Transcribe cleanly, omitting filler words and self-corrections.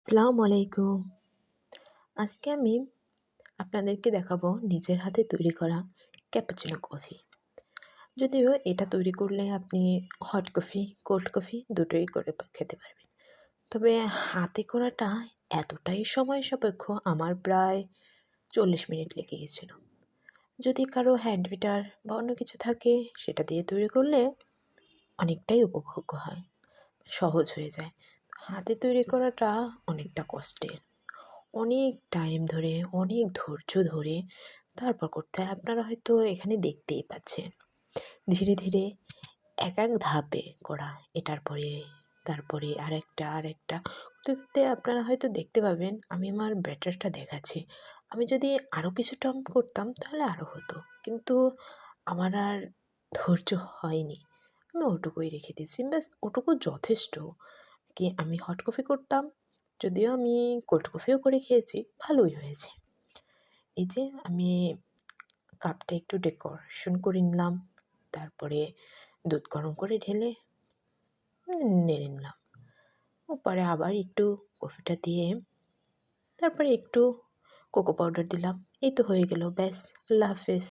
আসসালামু আলাইকুম। আজকে আমি আপনাদেরকে দেখাবো নিজের হাতে তৈরি করা ক্যাপুচিনো কফি। যদিও এটা তৈরি করলে আপনি হট কফি, কোল্ড কফি দুটোই করে খেতে পারবেন। তবে হাতে করাটা এতটাই সময় সাপেক্ষ আমার প্রায় ৪০ মিনিট লেগে গেছিল। যদি কারো হ্যান্ড বিটার বা অন্য কিছু থাকে সেটা দিয়ে তৈরি করলে অনেকটাই উপভোগ্য হয়, সহজ হয়ে যায়। হাতে তৈরি করাটা অনেকটা কষ্টের। অনেক টাইম ধরে, অনেক ধৈর্য ধরে তারপর করতে হয়। আপনারা হয়তো এখানে দেখতেই পাচ্ছেন। ধীরে, ধীরে এক ধাপে করা। এটার পরে, তারপরে আরেকটা করতে, করতে আপনারা হয়তো দেখতে পাবেন আমি আমার ব্যাটারটা দেখাচ্ছি। আমি যদি আরও কিছুটা করতাম তাহলে আরও হতো। কিন্তু আমার আর ধৈর্য হয়নি। আমি ওটুকুই রেখে দিয়েছি। ব্যাস ওটুকু যথেষ্ট। কি আমি হট কফি করতাম, যদিও আমি কোল্ড কফিও করে খেয়েছি, ভালোই হয়েছে। এই যে আমি কাপটা একটু ডেকোরেশন করে নিলাম, তারপরে দুধ গরম করে ঢেলে নেড়ে নিলাম। পরে আবার একটু কফিটা দিয়ে তারপরে একটু কোকো পাউডার দিলাম। এই তো হয়ে গেল, ব্যাস। আল্লাহ হাফেজ।